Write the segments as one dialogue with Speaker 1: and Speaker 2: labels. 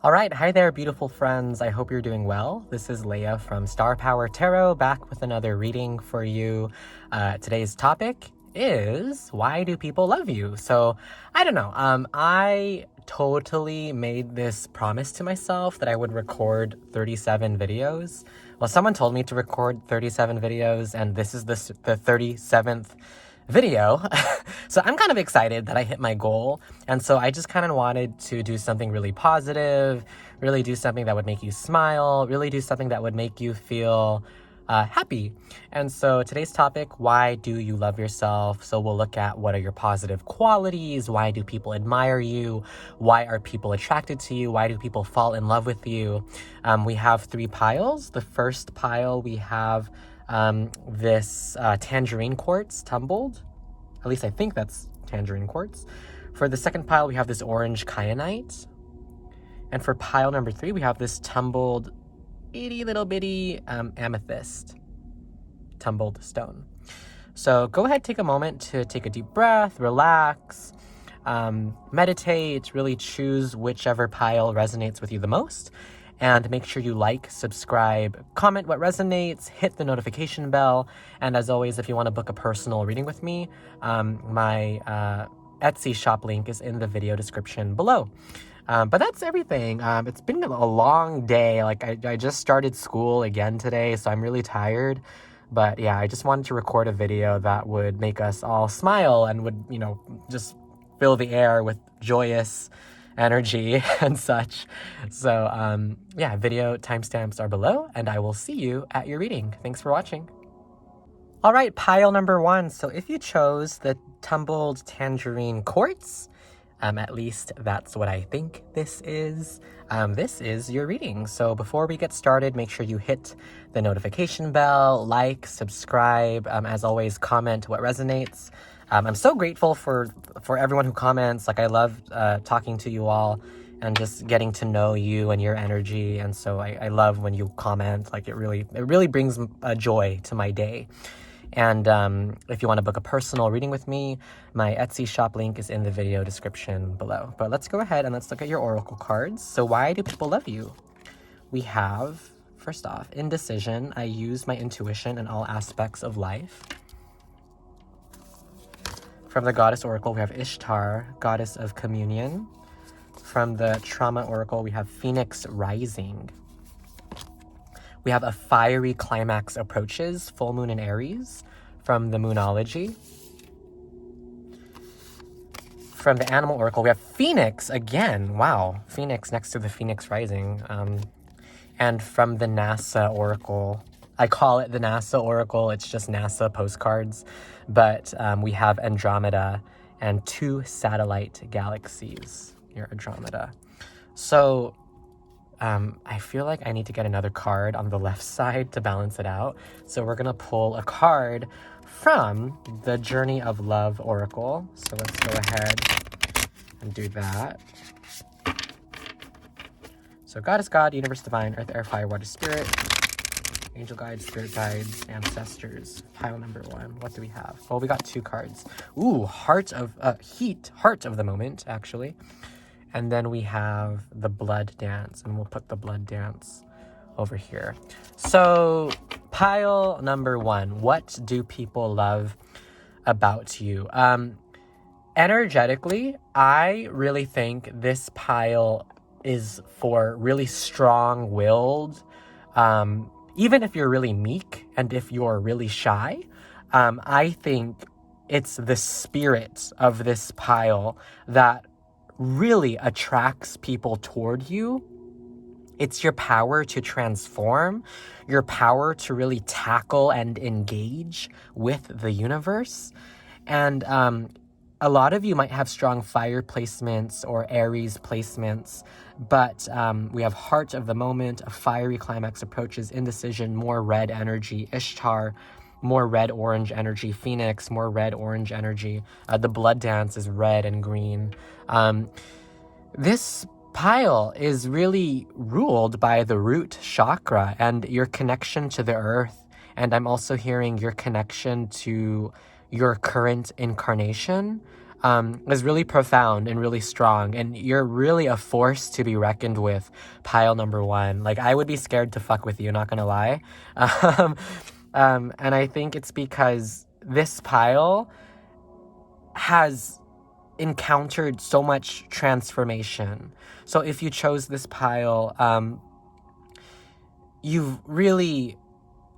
Speaker 1: All right, hi there, beautiful friends. I hope you're doing well. This is Leia from Star Power Tarot, back with another reading for you. Today's topic is, why do people love you? So, I don't know. I totally made this promise to myself that I would record 37 videos. Well, someone told me to record 37 videos, and this is the 37th video. So I'm kind of excited that I hit my goal. And so I just kind of wanted to do something really positive, really do something that would make you smile, really do something that would make you feel happy. And so today's topic, why do you love yourself? So we'll look at what are your positive qualities? Why do people admire you? Why are people attracted to you? Why do people fall in love with you? We have 3 piles. The first pile, we have this Tangerine Quartz, Tumbled. At least I think that's Tangerine Quartz. For the second pile, we have this orange Kyanite. And for pile number 3, we have this Tumbled, itty little bitty Amethyst, Tumbled stone. So go ahead, take a moment to take a deep breath, relax, meditate, really choose whichever pile resonates with you the most. And make sure you like, subscribe, comment what resonates, hit the notification bell. And as always, if you want to book a personal reading with me, my Etsy shop link is in the video description below. But that's everything. It's been a long day. Like I just started school again today, so I'm really tired. But yeah, I just wanted to record a video that would make us all smile and would, just fill the air with joyous energy and such. So yeah, video timestamps are below, and I will see you at your reading. Thanks for watching. All right, pile number 1. So if you chose the Tumbled Tangerine Quartz, at least that's what I think this is your reading. So before we get started, make sure you hit the notification bell, like, subscribe, as always, comment what resonates. I'm so grateful for everyone who comments. Like, I love talking to you all and just getting to know you and your energy. And so I love when you comment. Like, it really brings joy to my day. And if you want to book a personal reading with me, my Etsy shop link is in the video description below. But let's go ahead and let's look at your oracle cards. So why do people love you? We have, first off, indecision. I use my intuition in all aspects of life. From the Goddess Oracle, we have Ishtar, Goddess of Communion. From the Trauma Oracle, we have Phoenix Rising. We have a fiery climax approaches, full moon in Aries. From the Moonology. From the Animal Oracle, we have Phoenix again. Wow, Phoenix next to the Phoenix Rising. And from the NASA Oracle, I call it the NASA Oracle. It's just NASA postcards. But we have Andromeda and 2 satellite galaxies. Your Andromeda. So I feel like I need to get another card on the left side to balance it out. So we're going to pull a card from the Journey of Love Oracle. So let's go ahead and do that. So Goddess, God, Universe, Divine, Earth, Air, Fire, Water, Spirit, Angel Guides, Spirit Guides, Ancestors. Pile number 1. What do we have? Oh, we got 2 cards. Ooh, Heart of the Moment, actually. And then we have the Blood Dance, and we'll put the Blood Dance over here. So pile number 1, what do people love about you? Energetically, I really think this pile is for really strong-willed, even if you're really meek and if you're really shy. I think it's the spirit of this pile that really attracts people toward you. It's your power to transform, your power to really tackle and engage with the universe. And a lot of you might have strong fire placements or Aries placements, but we have Heart of the Moment, a fiery climax approaches, indecision, more red energy, Ishtar, more red-orange energy, Phoenix, more red-orange energy. The Blood Dance is red and green. This pile is really ruled by the root chakra and your connection to the earth. And I'm also hearing your connection to your current incarnation. is really profound and really strong, and you're really a force to be reckoned with, pile number one. Like, I would be scared to fuck with you, not gonna lie. um, and I think it's because this pile has encountered so much transformation. So if you chose this pile, you've really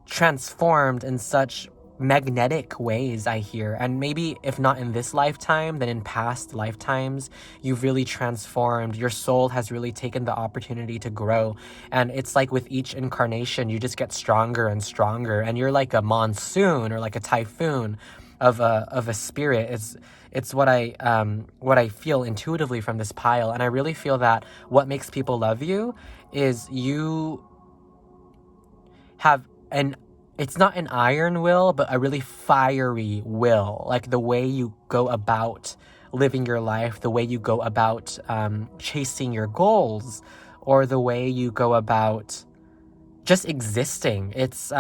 Speaker 1: transformed in such magnetic ways, I hear. And maybe if not in this lifetime, then in past lifetimes, you've really transformed. Your soul has really taken the opportunity to grow. And it's like with each incarnation, you just get stronger and stronger. And you're like a monsoon or like a typhoon of a spirit. It's what I feel intuitively from this pile. And I really feel that what makes people love you is you have it's not an iron will, but a really fiery will. Like the way you go about living your life, the way you go about chasing your goals, or the way you go about just existing. It's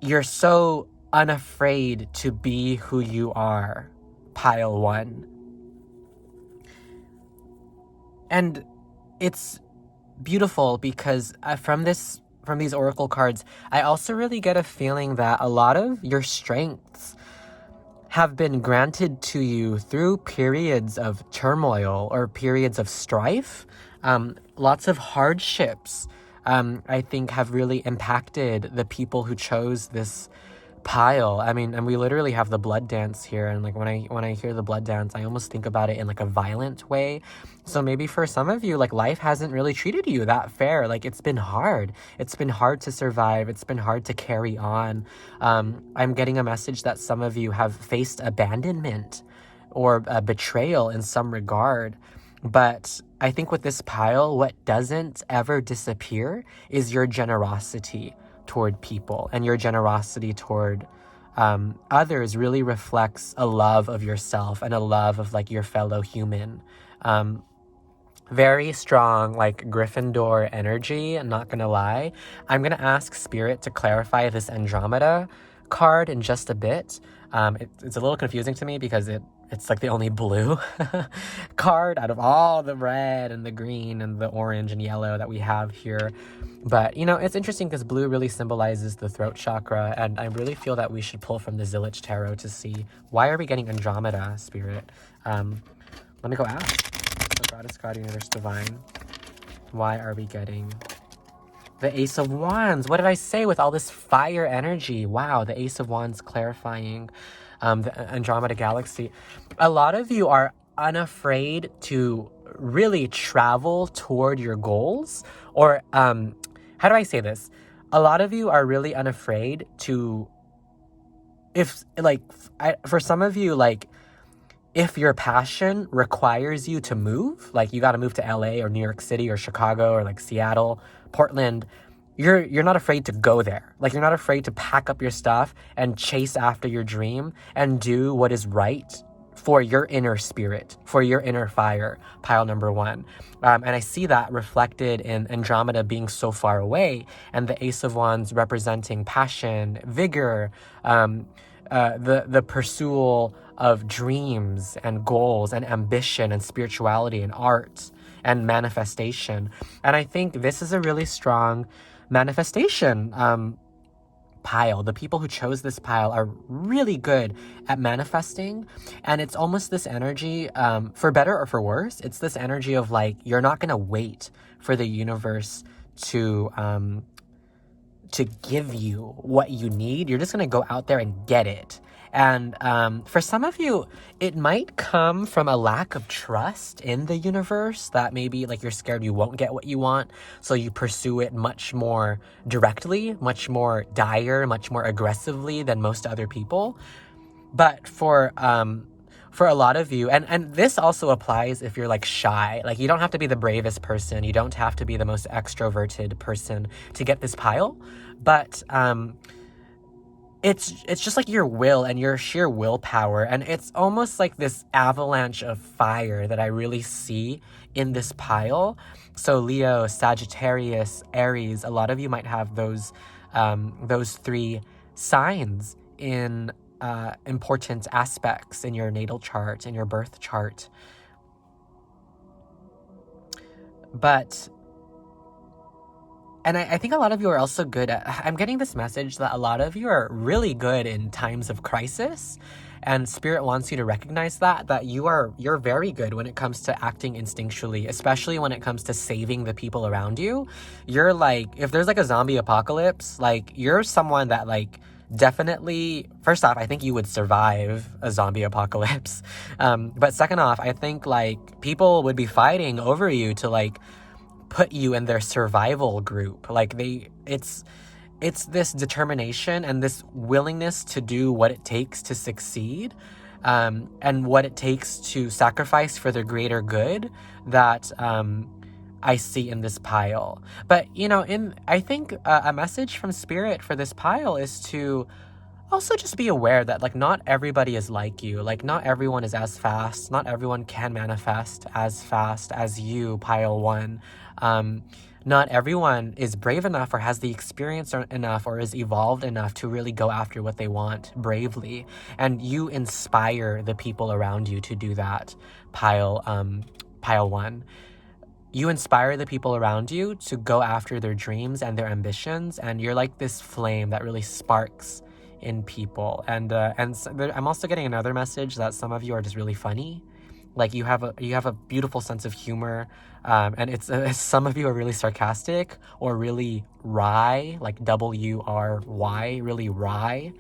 Speaker 1: you're so unafraid to be who you are, pile one. And it's beautiful because from these oracle cards, I also really get a feeling that a lot of your strengths have been granted to you through periods of turmoil or periods of strife. Lots of hardships, I think, have really impacted the people who chose this pile. I mean, and we literally have the blood dance here, and like when I hear the blood dance, I almost think about it in like a violent way. So maybe for some of you, like, life hasn't really treated you that fair. Like, it's been hard to survive, it's been hard to carry on. I'm getting a message that some of you have faced abandonment or betrayal in some regard. But I think with this pile, what doesn't ever disappear is your generosity toward people, and your generosity toward others really reflects a love of yourself and a love of like your fellow human. Very strong, like Gryffindor energy, I'm not gonna lie. I'm gonna ask Spirit to clarify this Andromeda card in just a bit. It's a little confusing to me because it's like the only blue card out of all the red and the green and the orange and yellow that we have here. But, you know, it's interesting because blue really symbolizes the throat chakra, and I really feel that we should pull from the Zillich Tarot to see, why are we getting Andromeda, Spirit? Let me go ask. So Goddess, God, Universe, Divine, why are we getting the Ace of Wands? What did I say with all this fire energy? Wow, the Ace of Wands clarifying the Andromeda Galaxy. A lot of you are unafraid to really travel toward your goals. Or, how do I say this? A lot of you are really unafraid to, for some of you, like, if your passion requires you to move, like you got to move to LA or New York City or Chicago or like Seattle, Portland, you're not afraid to go there. Like, you're not afraid to pack up your stuff and chase after your dream and do what is right for your inner spirit, for your inner fire, pile number one. And I see that reflected in Andromeda being so far away, and the Ace of Wands representing passion, vigor, the pursuit of dreams and goals and ambition and spirituality and art and manifestation. And I think this is a really strong manifestation pile. The people who chose this pile are really good at manifesting, and it's almost this energy, for better or for worse, it's this energy of like, you're not gonna wait for the universe to give you what you need. You're just gonna go out there and get it. And for some of you, it might come from a lack of trust in the universe, that maybe like you're scared you won't get what you want, so you pursue it much more directly, much more dire, much more aggressively than most other people. But for a lot of you, and this also applies if you're like shy, like you don't have to be the bravest person, you don't have to be the most extroverted person to get this pile, but it's just like your will and your sheer willpower, and it's almost like this avalanche of fire that I really see in this pile. So Leo, Sagittarius, Aries, a lot of you might have those three signs in important aspects in your natal chart, in your birth chart. But, and I think a lot of you are also good at, I'm getting this message that a lot of you are really good in times of crisis, and Spirit wants you to recognize that you're very good when it comes to acting instinctually, especially when it comes to saving the people around you. You're like, if there's like a zombie apocalypse, like you're someone that like definitely, first off, I think you would survive a zombie apocalypse. But second off, I think like people would be fighting over you to like put you in their survival group. Like it's this determination and this willingness to do what it takes to succeed, and what it takes to sacrifice for the greater good that I see in this pile. But I think a message from Spirit for this pile is to also just be aware that like not everybody is like you. Like not everyone is as fast. Not everyone can manifest as fast as you, pile 1. Not everyone is brave enough or has the experience enough or is evolved enough to really go after what they want bravely. And you inspire the people around you to do that, pile 1. You inspire the people around you to go after their dreams and their ambitions, and you're like this flame that really sparks in people. And I'm also getting another message that some of you are just really funny. Like you have a beautiful sense of humor, and it's some of you are really sarcastic or really wry, like WRY, really wry,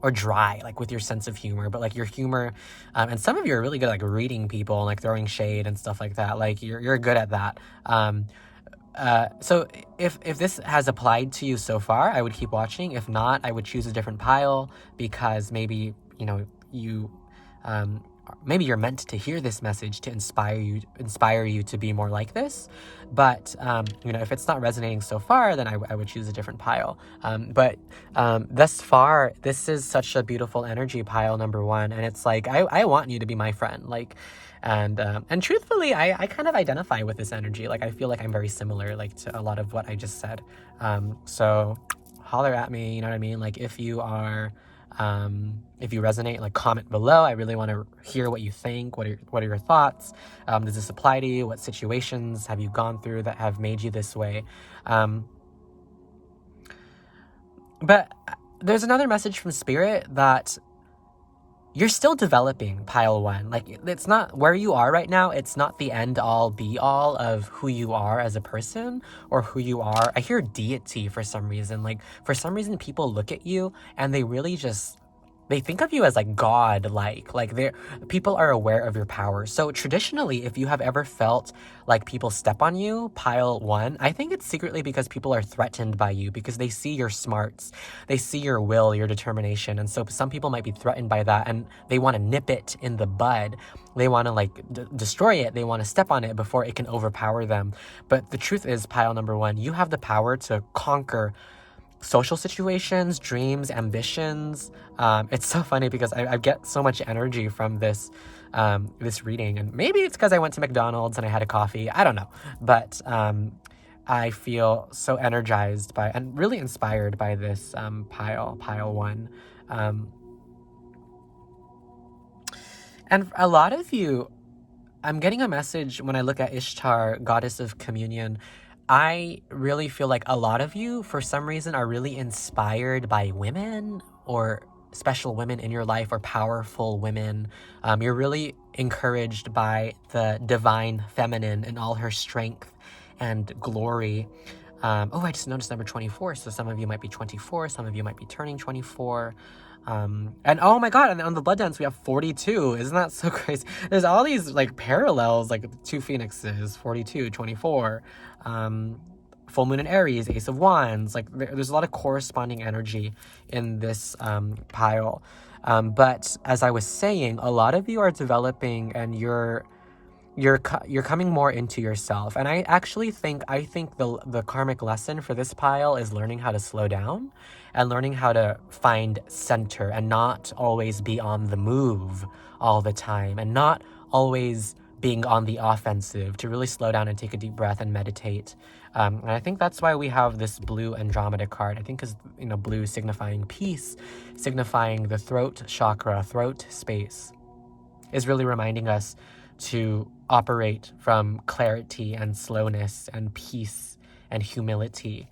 Speaker 1: or dry, like with your sense of humor. But like your humor, and some of you are really good at like reading people and like throwing shade and stuff like that. Like you're good at that. So if this has applied to you so far, I would keep watching. If not, I would choose a different pile, because maybe you maybe you're meant to hear this message to inspire you to be more like this. But if it's not resonating so far, then I would choose a different pile. But thus far, this is such a beautiful energy, pile number 1, and it's like I want you to be my friend, like. And truthfully, I kind of identify with this energy. Like I feel like I'm very similar, like to a lot of what I just said. So holler at me, you know what I mean? Like if you are, if you resonate, like comment below. I really want to hear what you think. What are your thoughts? Does this apply to you? What situations have you gone through that have made you this way? But there's another message from Spirit that you're still developing, pile 1. Like it's not where you are right now. It's not the end all be all of who you are as a person or who you are. I hear deity for some reason. Like for some reason, people look at you and they really just, they think of you as like God-like. Like people are aware of your power. So traditionally, if you have ever felt like people step on you, pile 1, I think it's secretly because people are threatened by you, because they see your smarts, they see your will, your determination. And so some people might be threatened by that, and they want to nip it in the bud. They want to like destroy it. They want to step on it before it can overpower them. But the truth is, pile number 1, you have the power to conquer social situations, dreams, ambitions. It's so funny because I get so much energy from this reading, and maybe it's because I went to McDonald's and I had a coffee. I don't know, but I feel so energized by and really inspired by this pile 1. And a lot of you, I'm getting a message when I look at Ishtar, goddess of communion. I really feel like a lot of you, for some reason, are really inspired by women or special women in your life or powerful women. You're really encouraged by the divine feminine in all her strength and glory. I just noticed number 24. So some of you might be 24. Some of you might be turning 24. And oh my god, and on the blood dance we have 42. Isn't that so crazy? There's all these like parallels, like 2 phoenixes, 42, 24, full moon in Aries, Ace of Wands. Like there's a lot of corresponding energy in this pile. But as I was saying, a lot of you are developing, and you're coming more into yourself. And I actually think the karmic lesson for this pile is learning how to slow down and learning how to find center and not always be on the move all the time, and not always being on the offensive, to really slow down and take a deep breath and meditate. And I think that's why we have this blue Andromeda card. I think because, you know, blue signifying peace, signifying the throat chakra, throat space, is really reminding us to operate from clarity and slowness and peace and humility,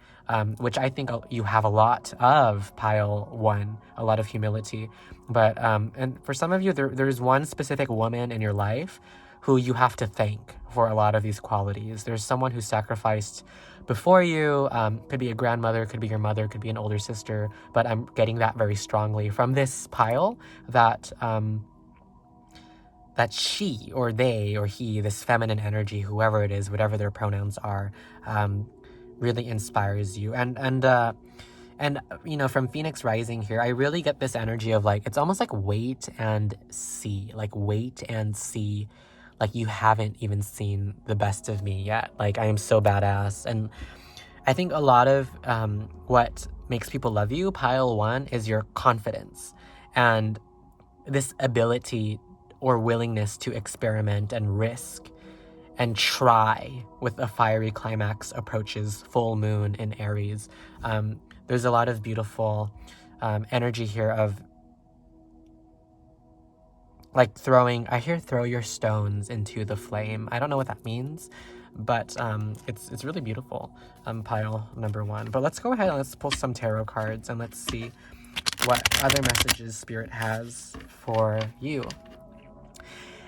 Speaker 1: which I think you have a lot of, pile one, a lot of humility. But and for some of you, there's one specific woman in your life who you have to thank for a lot of these qualities. There's someone who sacrificed before you, could be a grandmother, could be your mother, could be an older sister, but I'm getting that very strongly from this pile, that that she or they or he, this feminine energy, whoever it is, whatever their pronouns are, really inspires you. And you know, from Phoenix Rising here, I really get this energy of like, it's almost like wait and see, like wait and see, like you haven't even seen the best of me yet. Like I am so badass. And I think a lot of what makes people love you, pile one, is your confidence and this ability or willingness to experiment and risk and try with a fiery climax approaches full moon in Aries. There's a lot of beautiful energy here of like throwing, I hear throw your stones into the flame. I don't know what that means, but it's really beautiful, pile number one. But let's go ahead and let's pull some tarot cards and let's see what other messages Spirit has for you.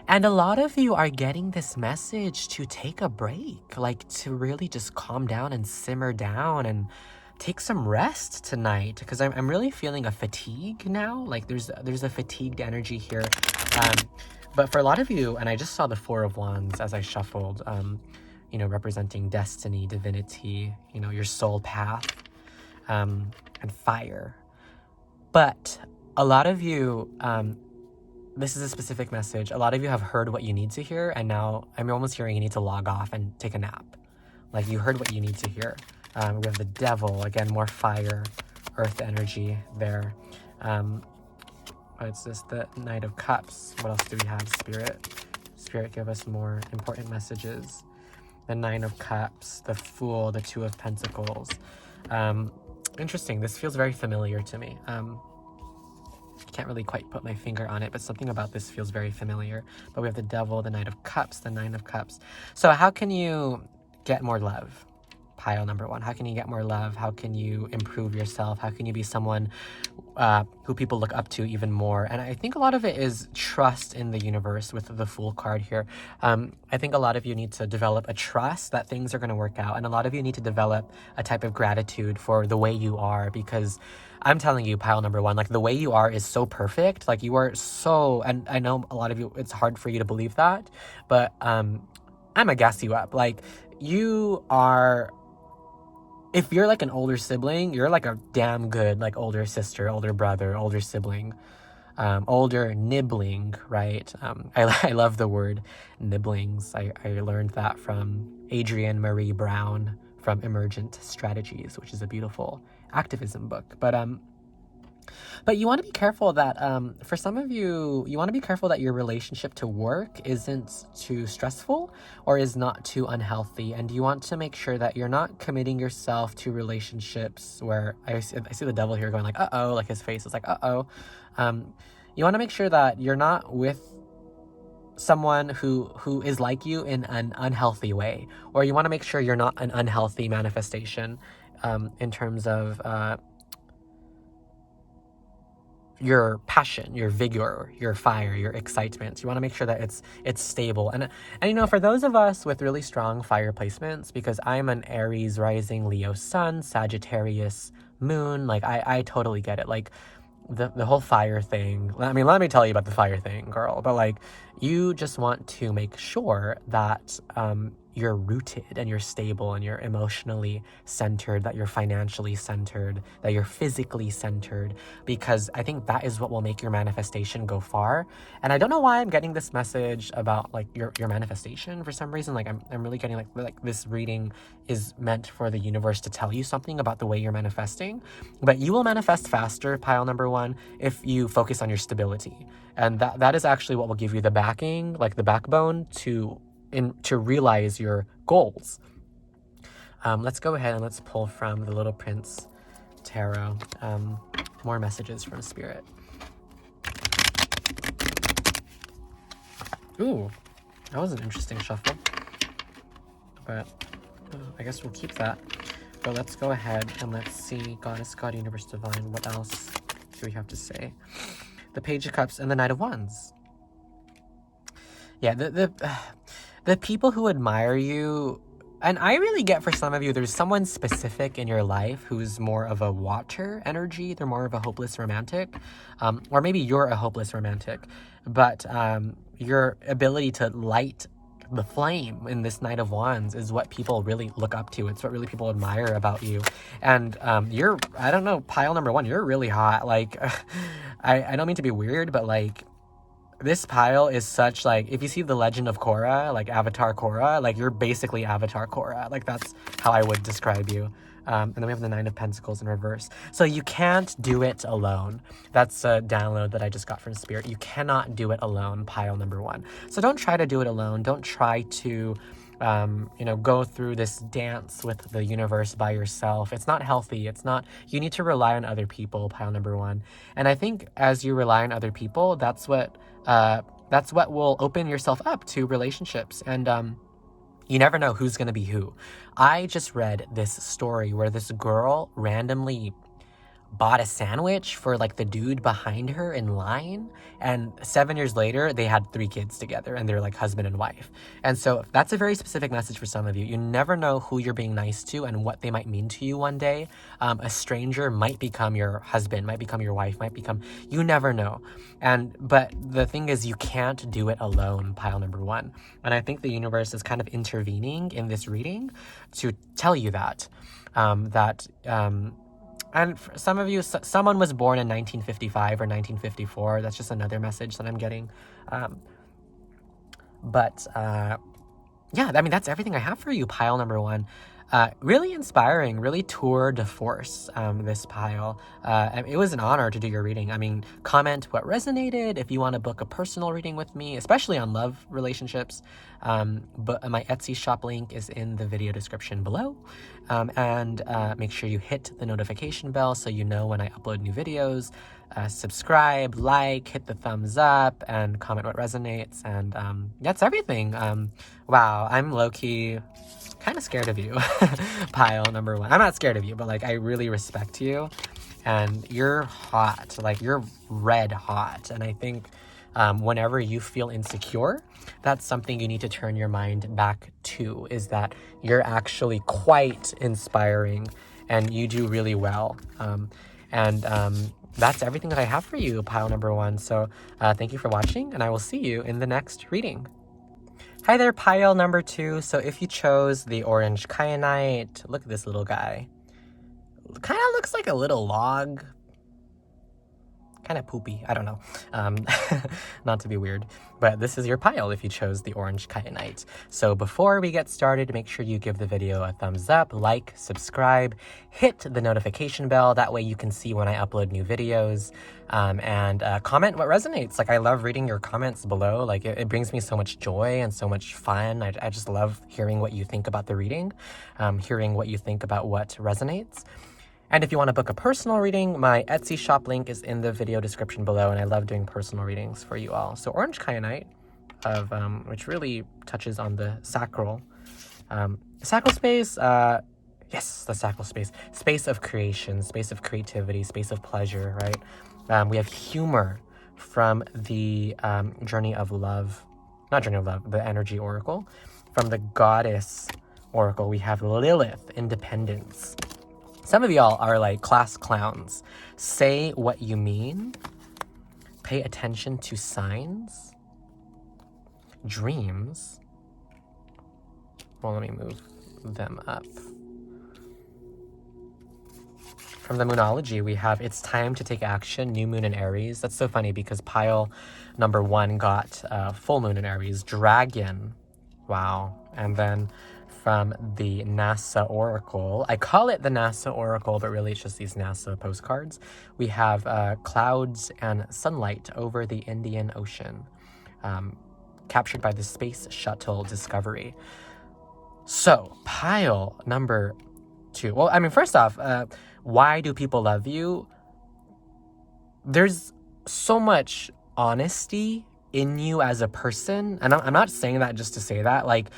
Speaker 1: And a lot of you are getting this message to take a break, like to really just calm down and simmer down and take some rest tonight, because I'm really feeling a fatigue now. Like there's a fatigued energy here. But for a lot of you, and I just saw the Four of Wands as I shuffled, you know, representing destiny, divinity, you know, your soul path, and fire. But a lot of you, this is a specific message. A lot of you have heard what you need to hear, and now I'm almost hearing you need to log off and take a nap. Like you heard what you need to hear. We have the Devil, again, more fire, earth energy there. It's just the Knight of Cups. What else do we have, Spirit? Spirit, give us more important messages. The Nine of Cups, the Fool, the Two of Pentacles. Interesting. This feels very familiar to me. Can't really quite put my finger on it, but something about this feels very familiar. But we have the Devil, the Knight of Cups, the Nine of Cups. So how can you get more love? Pile number one. How can you get more love? How can you improve yourself? How can you be someone who people look up to even more? And I think a lot of it is trust in the universe with the Fool card here. I think a lot of you need to develop a trust that things are going to work out. And a lot of you need to develop a type of gratitude for the way you are, because I'm telling you, pile number one, like the way you are is so perfect. Like you are so, and I know a lot of you, it's hard for you to believe that, but I'm gonna gas you up. Like you are, if you're like an older sibling, you're like a damn good like older sister, older brother, older sibling, older nibbling, right? I love the word nibblings. I learned that from Adrienne Marie Brown from Emergent Strategies, which is a beautiful activism book. But you want to be careful that for some of you, you want to be careful that your relationship to work isn't too stressful or is not too unhealthy. And you want to make sure that you're not committing yourself to relationships where I see the Devil here going like, uh-oh, like his face is like, uh-oh. You want to make sure that you're not with someone who is like you in an unhealthy way, or you want to make sure you're not an unhealthy manifestation in terms of your passion, your vigor, your fire, your excitement. You want to make sure that it's stable. And you know, for those of us with really strong fire placements, because I'm an Aries rising, Leo sun, Sagittarius moon, like I totally get it. Like the whole fire thing. I mean, let me tell you about the fire thing, girl. But like, you just want to make sure that you're rooted and you're stable and you're emotionally centered, that you're financially centered, that you're physically centered, because I think that is what will make your manifestation go far. And I don't know why I'm getting this message about like your manifestation for some reason. Like I'm really getting like this reading is meant for the universe to tell you something about the way you're manifesting. But you will manifest faster, pile number one, if you focus on your stability. And that is actually what will give you the backing, like the backbone to to realize your goals. Let's go ahead and let's pull from the Little Prince Tarot more messages from Spirit. Ooh, that was an interesting shuffle, but I guess we'll keep that. But let's go ahead and let's see, Goddess, God, Universe, Divine, what else do we have to say? The Page of Cups and the Knight of Wands. Yeah, the people who admire you, and I really get for some of you, there's someone specific in your life who's more of a water energy. They're more of a hopeless romantic, or maybe you're a hopeless romantic, but your ability to light the flame in this Knight of Wands is what people really look up to. It's what really people admire about you. And you're, I don't know, pile number one, you're really hot. Like, I don't mean to be weird, but like, this pile is such, like, if you see The Legend of Korra, like Avatar Korra, like you're basically Avatar Korra. Like that's how I would describe you. And then we have the Nine of Pentacles in reverse. So you can't do it alone. That's a download that I just got from Spirit. You cannot do it alone, pile number one. So don't try to do it alone. Don't try to, go through this dance with the universe by yourself. It's not healthy. It's not, you need to rely on other people, pile number one. And I think as you rely on other people, that's what will open yourself up to relationships. And, you never know who's going to be who. I just read this story where this girl randomly bought a sandwich for like the dude behind her in line, and 7 years later they had 3 kids together and they're like husband and wife. And so that's a very specific message for some of you. You never know who you're being nice to and what they might mean to you one day. A stranger might become your husband, might become your wife, you never know. But the thing is, you can't do it alone, pile number one. And I think the universe is kind of intervening in this reading to tell you that and for some of you, someone was born in 1955 or 1954. That's just another message that I'm getting. Yeah, I mean, that's everything I have for you, pile number one. Really inspiring, really tour de force, this pile. It was an honor to do your reading. I mean, comment what resonated. If you want to book a personal reading with me, especially on love relationships, but my Etsy shop link is in the video description below. And make sure you hit the notification bell so you know when I upload new videos. Subscribe, like, hit the thumbs up, and comment what resonates. And that's everything. Wow, I'm low-key kind of scared of you, pile number one. I'm not scared of you, but like I really respect you, and you're hot, like you're red hot. And I think whenever you feel insecure, that's something you need to turn your mind back to, is that you're actually quite inspiring and you do really well. That's everything that I have for you, pile number one. So thank you for watching, and I will see you in the next reading. Hi there, pile number two. So if you chose the orange kyanite, look at this little guy. Kind of looks like a little log. Kind of poopy, I don't know. Not to be weird, but this is your pile if you chose the orange kyanite. So before we get started, make sure you give the video a thumbs up, like, subscribe, hit the notification bell. That way you can see when I upload new videos, and comment what resonates. Like, I love reading your comments below. Like, it brings me so much joy and so much fun. I just love hearing what you think about the reading, hearing what you think about what resonates. And if you want to book a personal reading, my Etsy shop link is in the video description below, and I love doing personal readings for you all. So orange kyanite, which really touches on the sacral space. Yes, the sacral space. Space of creation, space of creativity, space of pleasure, right? We have humor from the Journey of Love. Not Journey of Love, the Energy Oracle. From the Goddess Oracle, we have Lilith, independence. Some of y'all are like class clowns. Say what you mean. Pay attention to signs. Dreams. Well, let me move them up. From the Moonology, we have It's Time to Take Action, New Moon in Aries. That's so funny because pile number one got full moon in Aries. Dragon. Wow. And then from the NASA Oracle, I call it the NASA Oracle, but really it's just these NASA postcards. We have clouds and sunlight over the Indian Ocean. captured by the space shuttle Discovery. So, pile number 2. Well, I mean, first off, why do people love you? There's so much honesty in you as a person, and I'm not saying that just to say that. Like,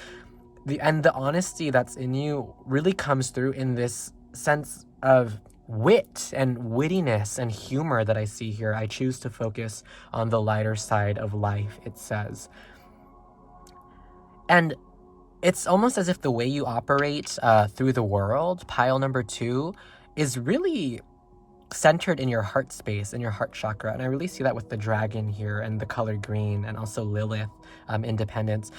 Speaker 1: the honesty that's in you really comes through in this sense of wit and wittiness and humor that I see here. I choose to focus on the lighter side of life, it says. And it's almost as if the way you operate through the world, pile number 2, is really centered in your heart space, in your heart chakra. And I really see that with the dragon here and the color green, and also Lilith, independence.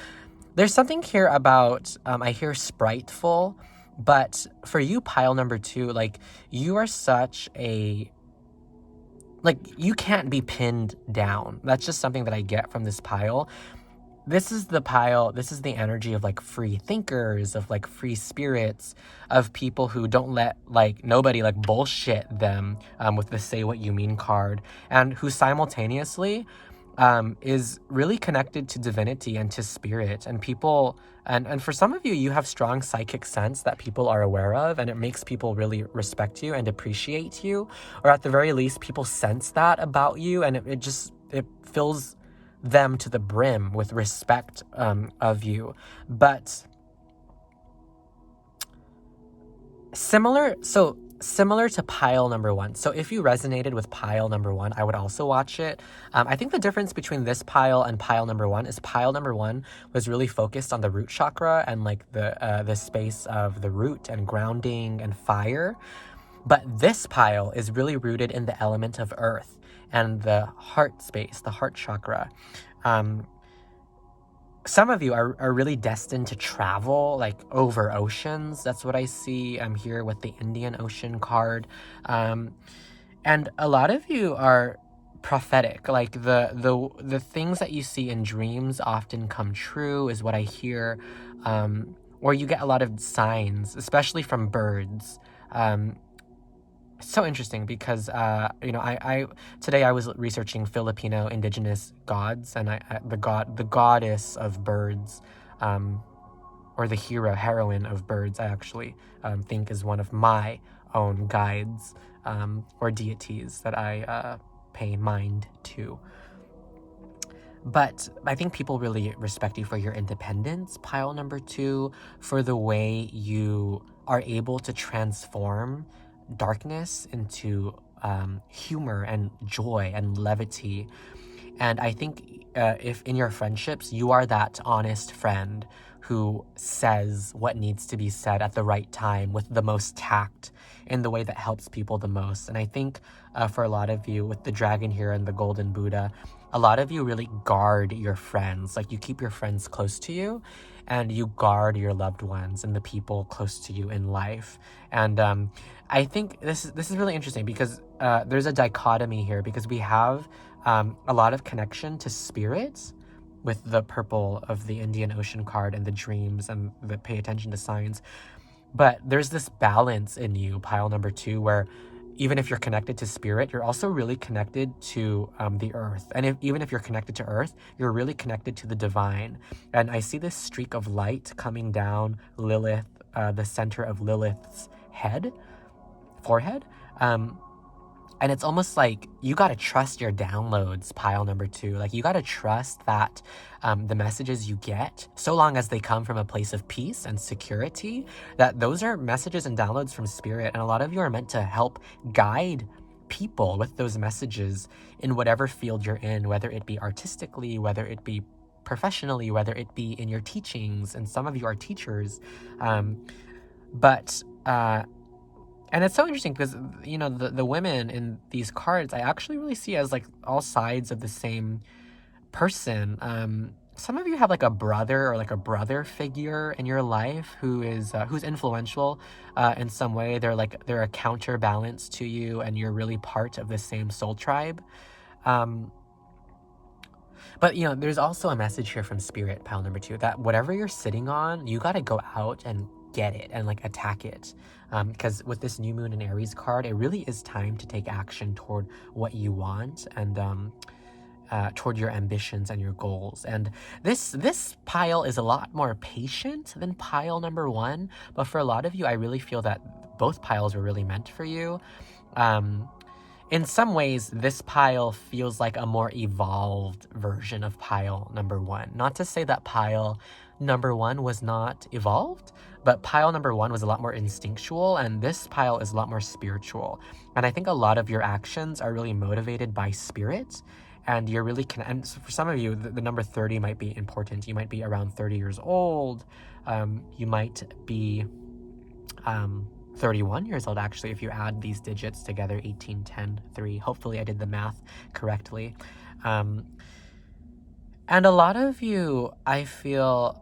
Speaker 1: There's something here about, I hear spriteful, but for you, pile number 2, like, you are such a, like, you can't be pinned down. That's just something that I get from this pile. This is the pile, this is the energy of, like, free thinkers, of, like, free spirits, of people who don't let, like, nobody, like, bullshit them with the say what you mean card, and who simultaneously is really connected to divinity and to spirit. And people, and for some of you, you have strong psychic sense that people are aware of, and it makes people really respect you and appreciate you, or at the very least, people sense that about you, and it fills them to the brim with respect of you. But similar to pile number 1. So if you resonated with pile number 1, I would also watch it. I think the difference between this pile and pile number 1 is pile number 1 was really focused on the root chakra and, like, the space of the root and grounding and fire. But this pile is really rooted in the element of earth and the heart space, the heart chakra. Some of you are really destined to travel, like, over oceans. That's what I see. I'm here with the Indian Ocean card. And a lot of you are prophetic. Like, the things that you see in dreams often come true, is what I hear. Or you get a lot of signs, especially from birds. So interesting because today I was researching Filipino indigenous gods, and the goddess of birds, or the heroine of birds, I actually think is one of my own guides, or deities that I pay mind to. But I think people really respect you for your independence, pile number 2, for the way you are able to transform darkness into humor and joy and levity. And I think if in your friendships, you are that honest friend who says what needs to be said at the right time with the most tact, in the way that helps people the most. And I think for a lot of you, with the dragon here and the golden Buddha, a lot of you really guard your friends. Like, you keep your friends close to you, and you guard your loved ones and the people close to you in life. And I think this is really interesting because there's a dichotomy here, because we have a lot of connection to spirits with the purple of the Indian Ocean card and the dreams and the pay attention to signs. But there's this balance in you, pile number 2, where even if you're connected to spirit, you're also really connected to the earth. And even if you're connected to earth, you're really connected to the divine. And I see this streak of light coming down Lilith, the center of Lilith's forehead. And it's almost like you got to trust your downloads, pile number 2. Like, you got to trust that the messages you get, so long as they come from a place of peace and security, that those are messages and downloads from spirit. And a lot of you are meant to help guide people with those messages in whatever field you're in, whether it be artistically, whether it be professionally, whether it be in your teachings. And some of you are teachers. And it's so interesting because, the women in these cards, I actually really see as, like, all sides of the same person. Some of you have, like, a brother or, like, a brother figure in your life who's influential in some way. They're a counterbalance to you, and you're really part of the same soul tribe. But, there's also a message here from spirit, pile number 2, that whatever you're sitting on, you got to go out and get it and, like, attack it. Because with this new moon and Aries card, it really is time to take action toward what you want. And toward your ambitions and your goals. And this pile is a lot more patient than pile number 1, but for a lot of you, I really feel that both piles were really meant for you. In some ways, this pile feels like a more evolved version of pile number 1. Not to say that pile number 1 was not evolved, but pile number 1 was a lot more instinctual, and this pile is a lot more spiritual. And I think a lot of your actions are really motivated by spirit, and you're really and for some of you, the number 30 might be important. You might be around 30 years old. You might be 31 years old, actually, if you add these digits together, 18, 10, 3. Hopefully I did the math correctly. And a lot of you, I feel,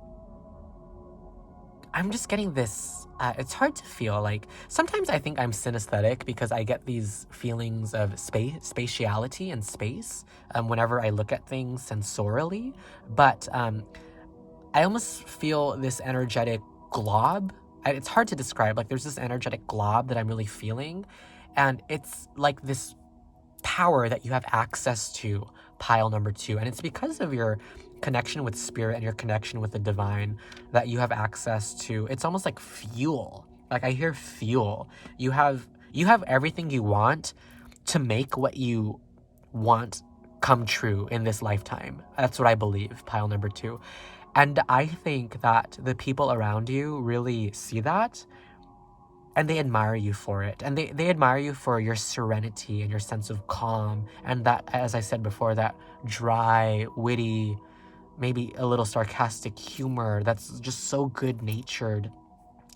Speaker 1: I'm just getting this, it's hard to feel. Like, sometimes I think I'm synesthetic because I get these feelings of spatiality and space whenever I look at things sensorially. But I almost feel this energetic glob. It's hard to describe. Like, there's this energetic glob that I'm really feeling, and it's like this power that you have access to, pile number 2, and it's because of your connection with spirit and your connection with the divine that you have access to. It's almost like fuel. Like, I hear fuel. You have everything you want to make what you want come true in this lifetime. That's what I believe, pile number 2. And I think that the people around you really see that, and they admire you for it. And they admire you for your serenity and your sense of calm. And that, as I said before, that dry, witty, maybe a little sarcastic humor that's just so good-natured.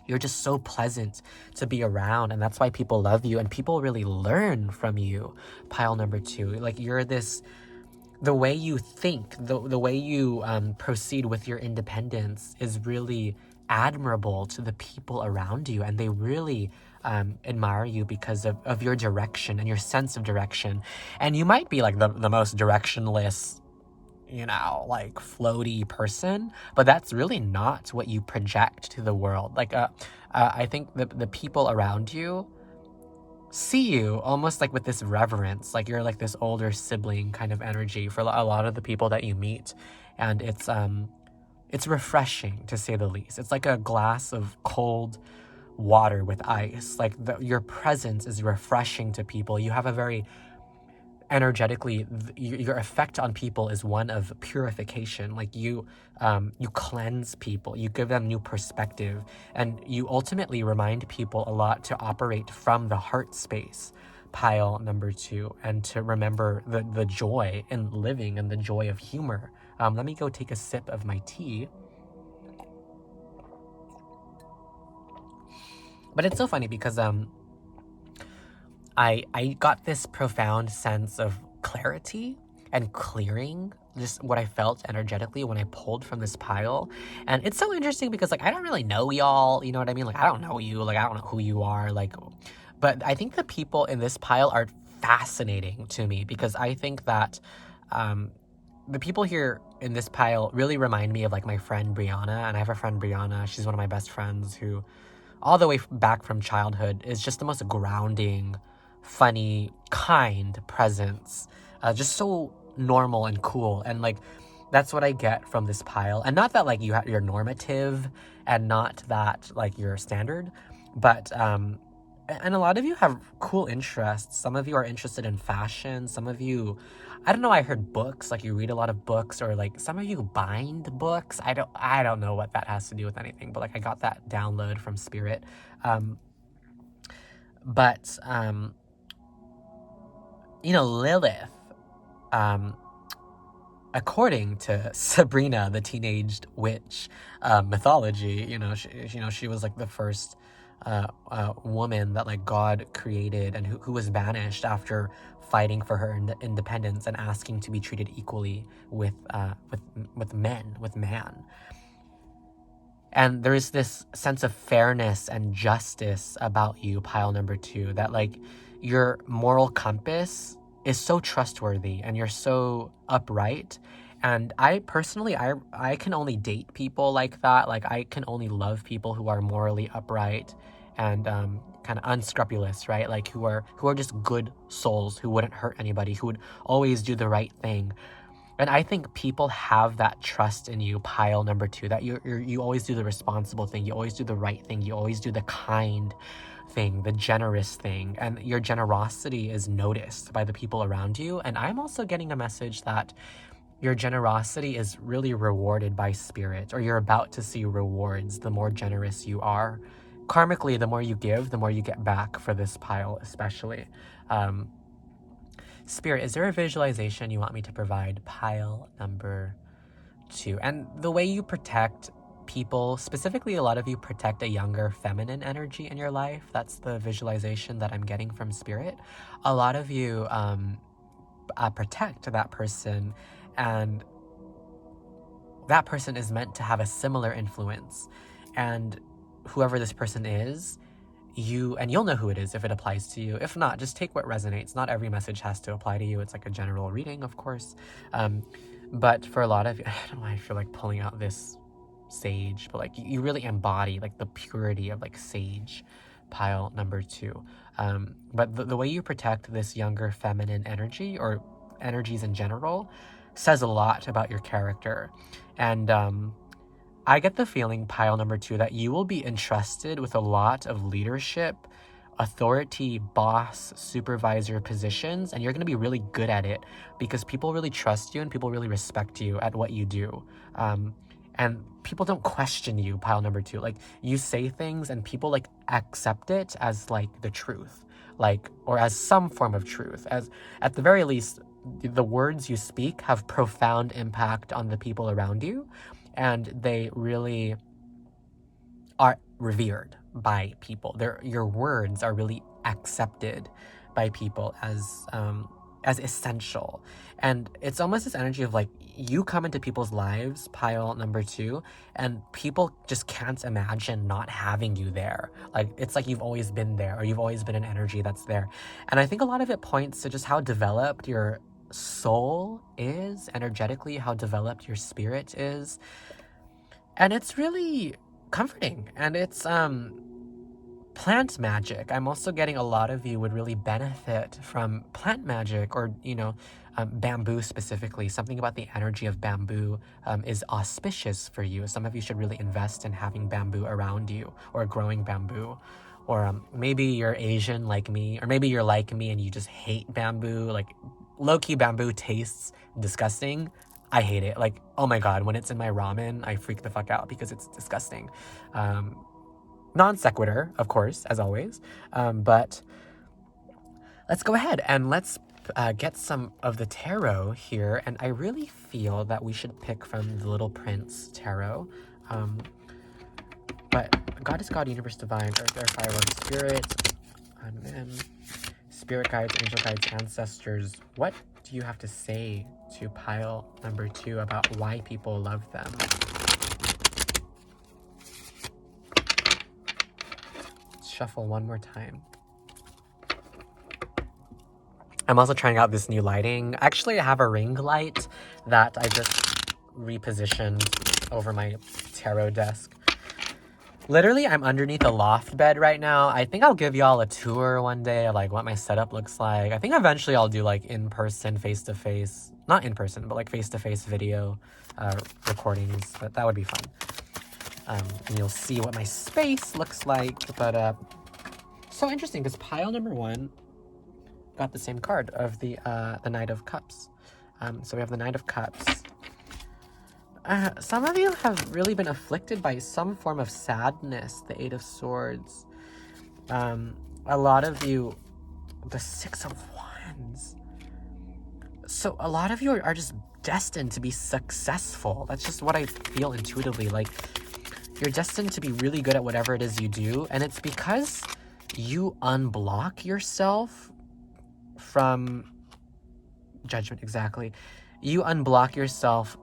Speaker 1: You're just so pleasant to be around, and that's why people love you, and people really learn from you, pile number 2. Like, you're this... The way you think, the way you proceed with your independence is really admirable to the people around you, and they really admire you because of your direction and your sense of direction. And you might be like the most directionless, like floaty person, but that's really not what you project to the world. Like, I think the people around you see you almost like with this reverence, like you're like this older sibling kind of energy for a lot of the people that you meet. And it's refreshing, to say the least. It's like a glass of cold water with ice. Like, your presence is refreshing to people. You have a very energetically, your effect on people is one of purification. Like, you cleanse people, you give them new perspective, and you ultimately remind people a lot to operate from the heart space, pile number 2, and to remember the joy in living and the joy of humor. Let me go take a sip of my tea. But it's so funny because I got this profound sense of clarity and clearing, just what I felt energetically when I pulled from this pile. And it's so interesting because, like, I don't really know y'all, you know what I mean? Like, I don't know you, like, I don't know who you are, like, but I think the people in this pile are fascinating to me because I think that the people here in this pile really remind me of, like, my friend Brianna. And I have a friend Brianna, she's one of my best friends who, all the way back from childhood, is just the most grounding, funny, kind presence, just so normal and cool. And, like, that's what I get from this pile. And not that, like, you're normative, and not that, like, you're standard, but and a lot of you have cool interests. Some of you are interested in fashion. Some of you, I don't know, I heard books, like, you read a lot of books, or, like, some of you bind books. I don't know what that has to do with anything, but, like, I got that download from spirit. Lilith, according to Sabrina, the teenaged witch mythology, she was, like, the first woman that, like, God created, and who was banished after fighting for her independence and asking to be treated equally with man. And there is this sense of fairness and justice about you, pile number 2, that, like, your moral compass is so trustworthy and you're so upright. And I personally, I can only date people like that. Like, I can only love people who are morally upright and kind of unscrupulous, right? Like, who are just good souls, who wouldn't hurt anybody, who would always do the right thing. And I think people have that trust in you, pile number 2, that you always do the responsible thing, you always do the right thing, you always do the kind thing, the generous thing, and your generosity is noticed by the people around you. And I'm also getting a message that your generosity is really rewarded by spirit, or you're about to see rewards the more generous you are. Karmically, the more you give, the more you get back for this pile, especially. Spirit, is there a visualization you want me to provide? Pile number 2. And the way you protect people, specifically a lot of you protect a younger feminine energy in your life. That's the visualization that I'm getting from Spirit. A lot of you protect that person, and that person is meant to have a similar influence. And whoever this person is, you'll know who it is if it applies to you. If not, just take what resonates. Not every message has to apply to you. It's like a general reading, of course. But for a lot of you, I don't know why I feel like pulling out this sage, but like you really embody like the purity of like sage, pile number 2. But the way you protect this younger feminine energy, or energies in general, says a lot about your character. And I get the feeling, pile number 2, that you will be entrusted with a lot of leadership, authority, boss, supervisor positions, and you're going to be really good at it because people really trust you and people really respect you at what you do. And people don't question you, pile number 2. Like, you say things and people like accept it as like the truth, like, or as some form of truth. As at the very least, the words you speak have profound impact on the people around you, and they really are revered by people. Your words are really accepted by people as essential. And it's almost this energy of like, you come into people's lives, pile number 2, and people just can't imagine not having you there. Like, it's like you've always been there, or you've always been an energy that's there. And I think a lot of it points to just how developed your soul is energetically, how developed your spirit is. And it's really comforting, and it's plant magic. I'm also getting a lot of you would really benefit from plant magic, or bamboo specifically. Something about the energy of bamboo is auspicious for you. Some of you should really invest in having bamboo around you, or growing bamboo. Or maybe you're Asian like me, or maybe you're like me and you just hate bamboo. Like, low-key bamboo tastes disgusting. I hate it. Like, oh my god, when it's in my ramen, I freak the fuck out because it's disgusting. Non sequitur, of course, as always. But let's go ahead and let's get some of the tarot here. And I really feel that we should pick from the Little Prince tarot. But Goddess, God, Universe, Divine, Earth, Air, Fire, One, Spirit, Spirit guides, angel guides, ancestors. What do you have to say to pile number 2 about why people love them? Shuffle one more time. I'm also trying out this new lighting. Actually, I have a ring light that I just repositioned over my tarot desk. Literally, I'm underneath a loft bed right now. I think I'll give y'all a tour one day of like what my setup looks like. I think eventually I'll do like in-person, face-to-face, not in-person, but like face-to-face video recordings. But that would be fun. And you'll see what my space looks like. But so interesting because pile number 1 got the same card of the Knight of Cups. So we have the Knight of Cups. Some of you have really been afflicted by some form of sadness, the 8 of Swords. A lot of you, the 6 of Wands. So a lot of you are just destined to be successful. That's just what I feel intuitively. Like, you're destined to be really good at whatever it is you do, and it's because you unblock yourself from judgment. Exactly. You unblock yourself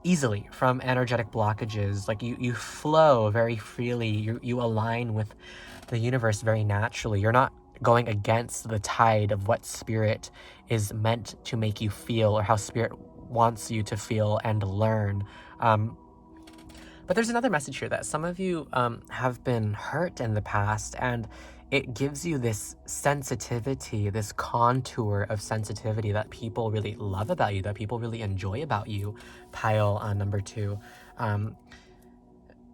Speaker 1: easily from energetic blockages. Like, you flow very freely. You align with the universe very naturally. You're not going against the tide of what spirit is meant to make you feel, or how spirit wants you to feel and learn. But there's another message here that some of you have been hurt in the past, and it gives you this sensitivity, this contour of sensitivity that people really love about you, that people really enjoy about you, pile number 2.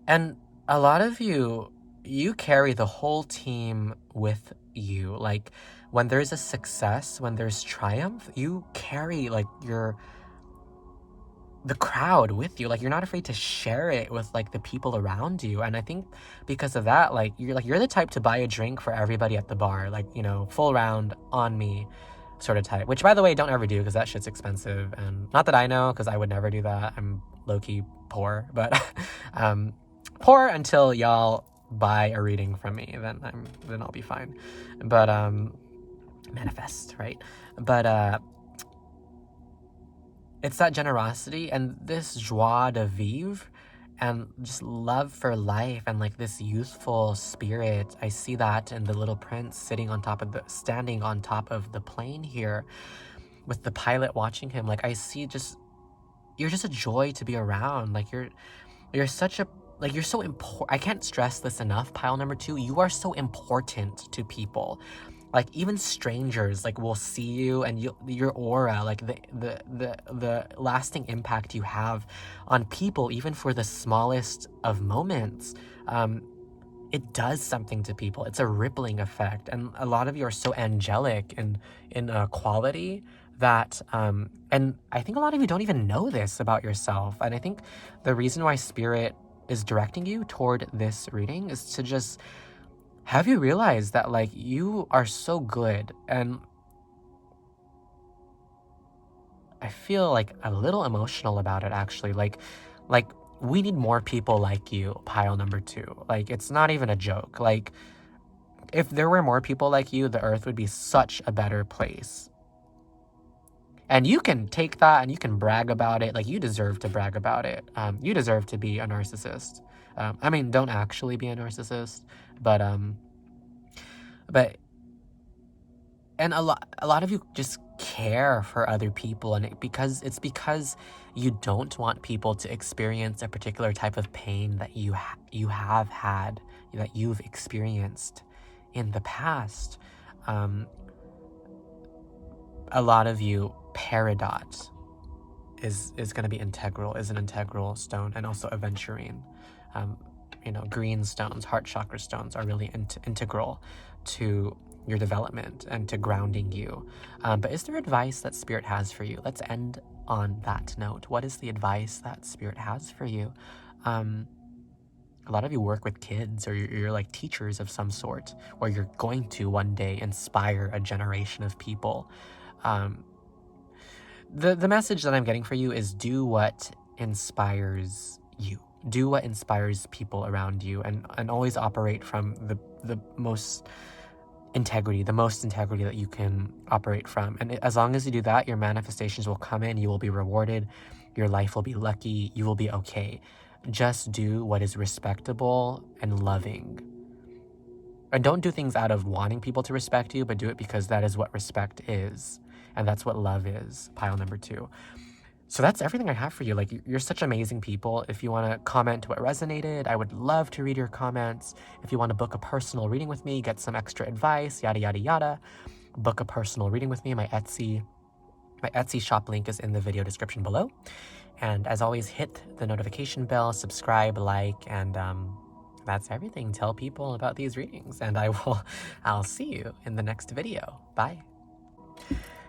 Speaker 1: And a lot of you carry the whole team with you. Like, when there's a success, when there's triumph, you carry like the crowd with you. Like, you're not afraid to share it with like the people around you. And I think because of that, like you're the type to buy a drink for everybody at the bar, like, you know, full round on me sort of type, which by the way, don't ever do, because that shit's expensive. And not that I know, because I would never do that. I'm low-key poor, but poor until y'all buy a reading from me, then I'll be fine. But manifest, right? But it's that generosity and this joie de vivre and just love for life and like this youthful spirit. I see that in the Little Prince standing on top of the plane here with the pilot watching him. Like, I see you're just a joy to be around. Like, you're such a, like, you're so important. I can't stress this enough, pile number 2. You are so important to people. Like, even strangers like will see you, and your aura, like the lasting impact you have on people, even for the smallest of moments, it does something to people. It's a rippling effect. And a lot of you are so angelic in quality that and I think a lot of you don't even know this about yourself. And I think the reason why Spirit is directing you toward this reading is to just have you realized that like you are so good. And I feel like a little emotional about it, actually. Like we need more people like you, pile number 2. Like, it's not even a joke. Like, if there were more people like you, the earth would be such a better place. And you can take that and you can brag about it. Like, you deserve to brag about it. You deserve to be a narcissist. I mean, don't actually be a narcissist, but and a lot of you just care for other people, and it's because you don't want people to experience a particular type of pain that you have had, that you've experienced in the past. A lot of you, peridot is going to be integral, is an integral stone, and also aventurine. You know, green stones, heart chakra stones are really integral to your development and to grounding you. But is there advice that Spirit has for you? Let's end on that note. What is the advice that Spirit has for you? A lot of you work with kids, or you're like teachers of some sort, or you're going to one day inspire a generation of people. The message that I'm getting for you is do what inspires you. Do what inspires people around you, and always operate from the most integrity that you can operate from. And as long as you do that, your manifestations will come in, you will be rewarded, your life will be lucky, you will be okay. Just do what is respectable and loving. And don't do things out of wanting people to respect you, but do it because that is what respect is. And that's what love is, pile number 2. So that's everything I have for you. Like, you're such amazing people. If you want to comment what resonated, I would love to read your comments. If you want to book a personal reading with me, get some extra advice, yada, yada, yada, book a personal reading with me. My Etsy shop link is in the video description below. And as always, hit the notification bell, subscribe, like, and that's everything. Tell people about these readings, and I'll see you in the next video. Bye.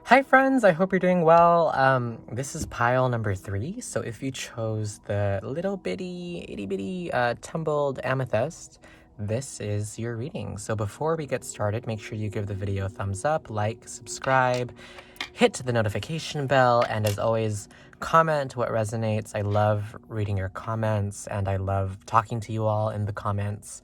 Speaker 1: Hi friends, I hope you're doing well. This is pile number 3. So if you chose the little bitty, itty bitty tumbled amethyst, this is your reading. So before we get started, make sure you give the video a thumbs up, like, subscribe, hit the notification bell, and as always, comment what resonates. I love reading your comments, and I love talking to you all in the comments.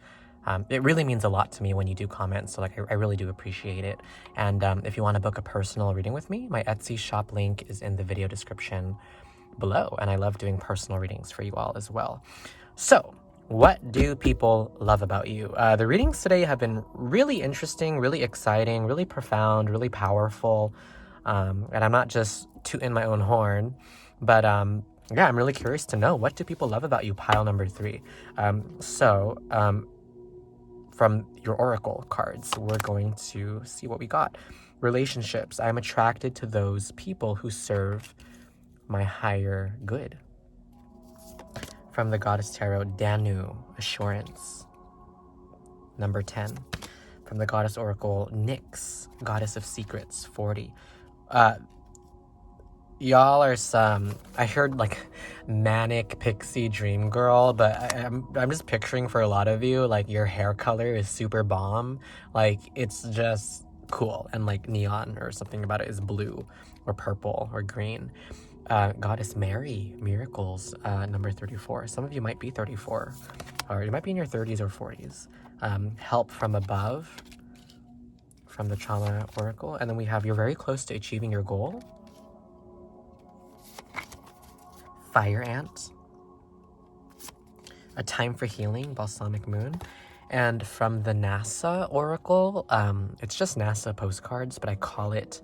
Speaker 1: It really means a lot to me when you do comment, so like I really do appreciate it. And if you want to book a personal reading with me, my Etsy shop link is in the video description below, and I love doing personal readings for you all as well. So what do people love about you? The readings today have been really interesting, really exciting, really profound, really powerful, and I'm not just tooting my own horn, but yeah, I'm really curious to know, what do people love about you, pile number 3? from your oracle cards. We're going to see what we got. Relationships. I'm attracted to those people who serve my higher good. From the Goddess Tarot, Danu, assurance. Number 10. From the Goddess Oracle, Nyx, Goddess of Secrets, 40. Y'all are some, I heard like manic pixie dream girl, but I'm just picturing for a lot of you, like your hair color is super bomb. Like it's just cool, and like neon or something about it is blue or purple or green. Goddess Mary, miracles, number 34. Some of you might be 34, or you might be in your 30s or 40s. Help from above, from the Trauma Oracle. And then we have, you're very close to achieving your goal. Fire Ant, A Time for Healing, Balsamic Moon. And from the NASA Oracle, it's just NASA postcards, but I call it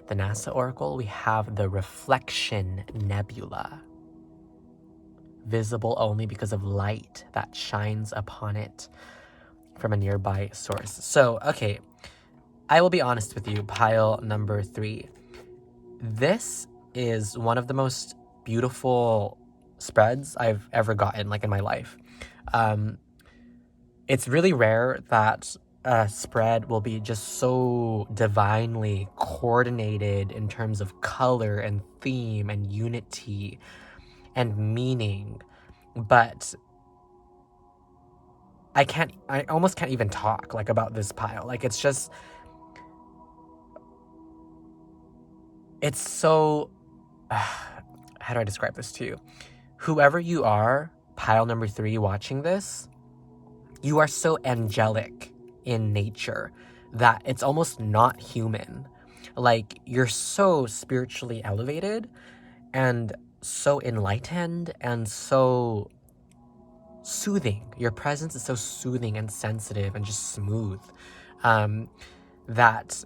Speaker 1: the NASA Oracle, we have the Reflection Nebula. Visible only because of light that shines upon it from a nearby source. So, okay, I will be honest with you, pile number 3. This is one of the most beautiful spreads I've ever gotten, like in my life. It's really rare that a spread will be just so divinely coordinated in terms of color and theme and unity and meaning, but I almost can't even talk like about this pile. Like it's so how do I describe this to you? Whoever you are, pile number 3 watching this, you are so angelic in nature that it's almost not human. Like you're so spiritually elevated and so enlightened and so soothing. Your presence is so soothing and sensitive and just smooth, that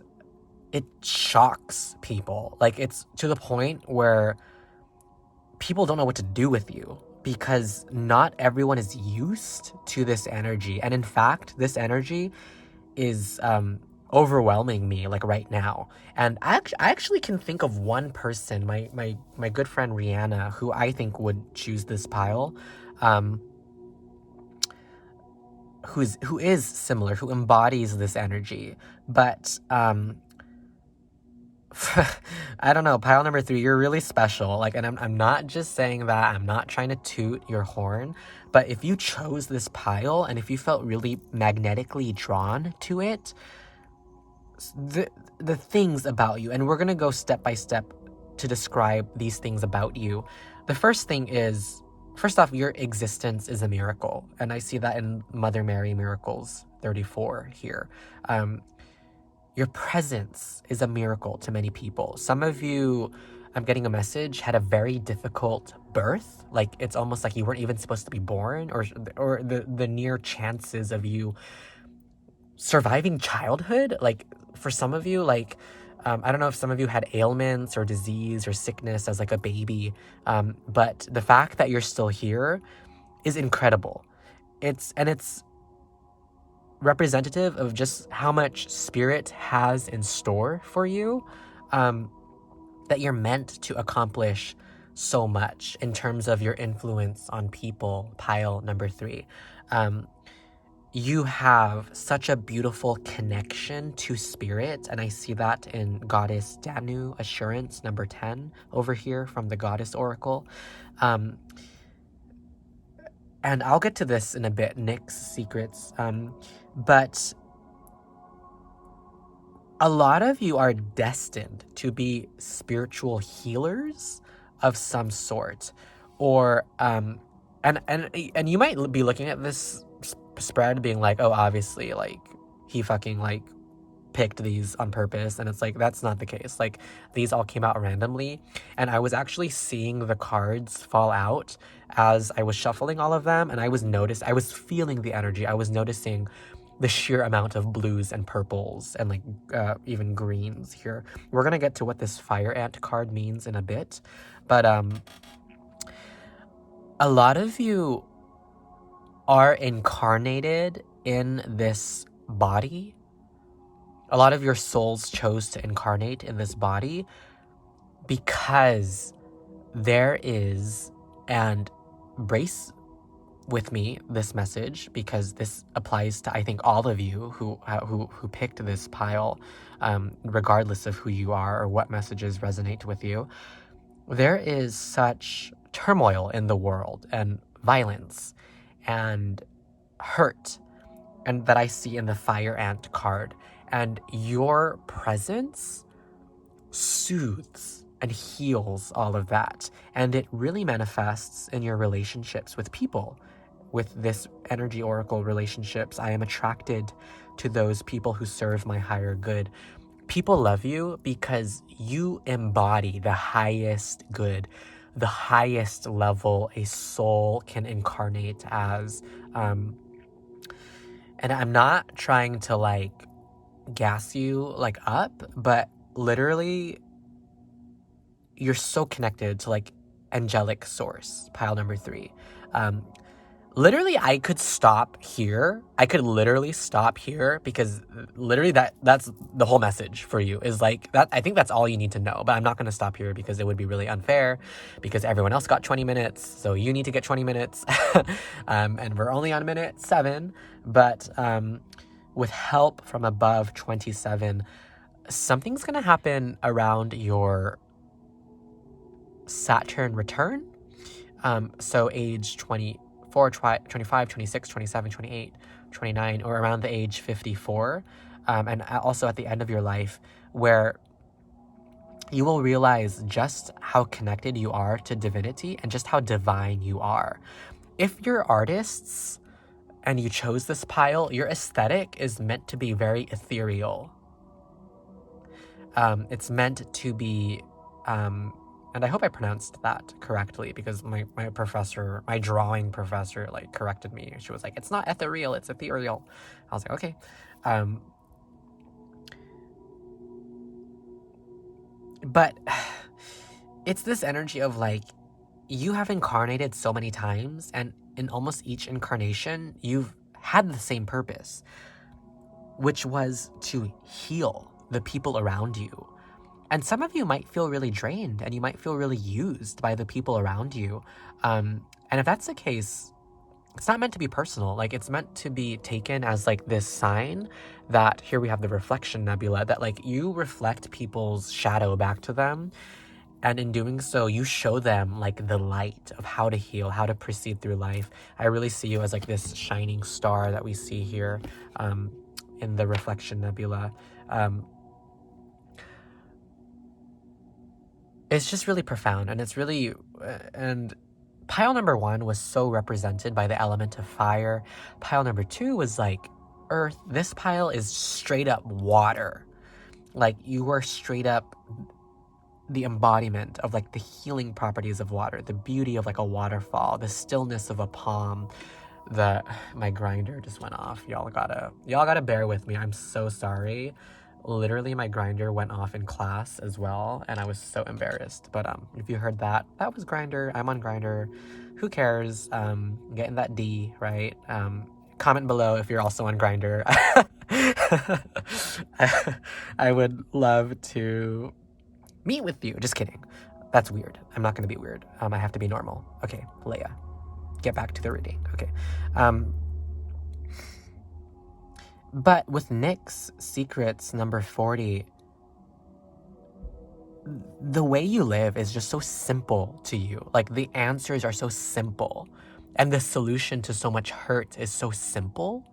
Speaker 1: it shocks people. Like it's to the point where people don't know what to do with you, because not everyone is used to this energy. And in fact, this energy is overwhelming me like right now. And I actually can think of one person, my good friend Rihanna, who I think would choose this pile, who is similar, who embodies this energy. But I don't know, pile number 3, you're really special. Like, and I'm not just saying that, I'm not trying to toot your horn, but if you chose this pile and if you felt really magnetically drawn to it, the things about you, and we're gonna go step by step to describe these things about you. The first thing is, first off, your existence is a miracle, and I see that in Mother Mary Miracles 34 here. Your presence is a miracle to many people. Some of you, I'm getting a message, had a very difficult birth. Like it's almost like you weren't even supposed to be born, or the near chances of you surviving childhood. Like for some of you, like I don't know if some of you had ailments or disease or sickness as like a baby, but the fact that you're still here is incredible. It's representative of just how much spirit has in store for you, that you're meant to accomplish so much in terms of your influence on people, pile number 3. You have such a beautiful connection to spirit, and I see that in Goddess Danu, assurance, number 10 over here from the Goddess Oracle. And I'll get to this in a bit, Nyx secrets. But a lot of you are destined to be spiritual healers of some sort, or and you might be looking at this spread being like, oh, obviously, like he fucking like picked these on purpose, and it's like that's not the case. Like these all came out randomly, and I was actually seeing the cards fall out as I was shuffling all of them, and I was feeling the energy. I was noticing the sheer amount of blues and purples and like even greens here. We're gonna get to what this Fire Ant card means in a bit, but a lot of you are incarnated in this body, a lot of your souls chose to incarnate in this body because there is, and brace with me this message, because this applies to, I think, all of you who picked this pile, regardless of who you are or what messages resonate with you. There is such turmoil in the world and violence and hurt, and that I see in the Fire Ant card. And your presence soothes and heals all of that. And it really manifests in your relationships with people. With this energy oracle relationships, I am attracted to those people who serve my higher good. People love you because you embody the highest good, the highest level a soul can incarnate as. And I'm not trying to like gas you like up, but literally you're so connected to like angelic source, pile number 3. Literally I could stop here. I could literally stop here because literally that's the whole message for you, is like that. I think that's all you need to know, but I'm not going to stop here because it would be really unfair, because everyone else got 20 minutes. So you need to get 20 minutes. And we're only on minute 7, but with help from above 27, something's going to happen around your Saturn return. So age 24, 25, 26, 27, 28, 29, or around the age 54. And also at the end of your life, where you will realize just how connected you are to divinity and just how divine you are. If you're artists and you chose this pile, your aesthetic is meant to be very ethereal. It's meant to be, and I hope I pronounced that correctly, because my professor, my drawing professor, like corrected me. She was like, it's not ethereal, it's ethereal. I was like, okay. But it's this energy of like, you have incarnated so many times, and in almost each incarnation, you've had the same purpose, which was to heal the people around you. And some of you might feel really drained, and you might feel really used by the people around you. And if that's the case, it's not meant to be personal. Like, it's meant to be taken as like this sign that here we have the reflection nebula, that like you reflect people's shadow back to them. And in doing so, you show them like the light of how to heal, how to proceed through life. I really see you as like this shining star that we see here in the reflection nebula. It's just really profound, and it's really, and pile number 1 was so represented by the element of fire. Pile number 2 was like earth. This pile is straight up water. Like, you are straight up the embodiment of like the healing properties of water, the beauty of like a waterfall, the stillness of a palm. My grinder just went off. Y'all gotta bear with me. I'm so sorry. Literally my grinder went off in class as well, and I was so embarrassed. But if you heard that was Grinder. I'm on Grinder. Who cares? Getting that D, right? Comment below if you're also on Grinder. I would love to meet with you. Just kidding. That's weird. I'm not gonna be weird. I have to be normal. Okay, Leia, get back to the reading. Okay. But with Nick's Secrets number 40, the way you live is just so simple to you. Like, the answers are so simple, and the solution to so much hurt is so simple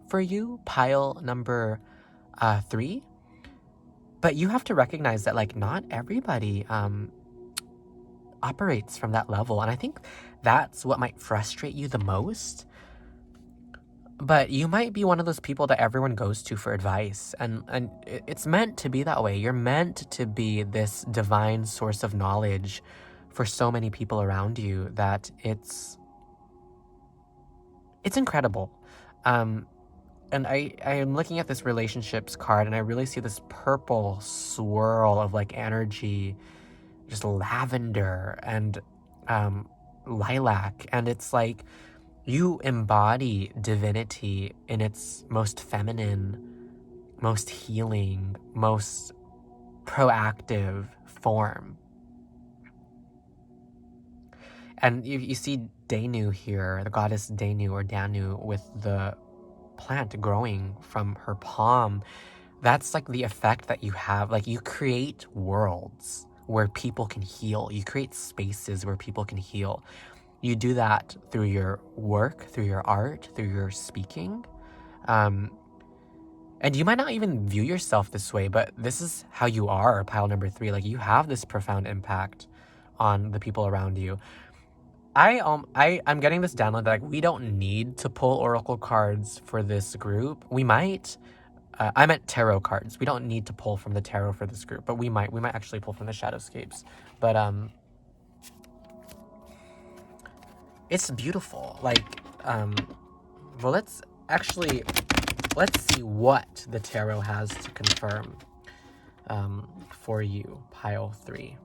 Speaker 1: for you, pile number 3. But you have to recognize that like not everybody operates from that level, and I think that's what might frustrate you the most. But you might be one of those people that everyone goes to for advice, and it's meant to be that way. You're meant to be this divine source of knowledge for so many people around you that it's incredible. And I am looking at this relationships card, and I really see this purple swirl of like energy, just lavender and lilac, and it's like You embody divinity in its most feminine, most healing, most proactive form. And you see Danu here, the goddess Danu or Danu, with the plant growing from her palm. That's like the effect that you have. Like, you create worlds where people can heal. You create spaces where people can heal. You do that through your work, through your art, through your speaking. And you might not even view yourself this way, but this is how you are, pile number 3. Like, you have this profound impact on the people around you. I'm getting this download that, like, we don't need to pull oracle cards for this group. We might. I meant tarot cards. We don't need to pull from the tarot for this group, but we might actually pull from the Shadowscapes. But it's beautiful. Like, well, let's see what the tarot has to confirm for you, pile 3.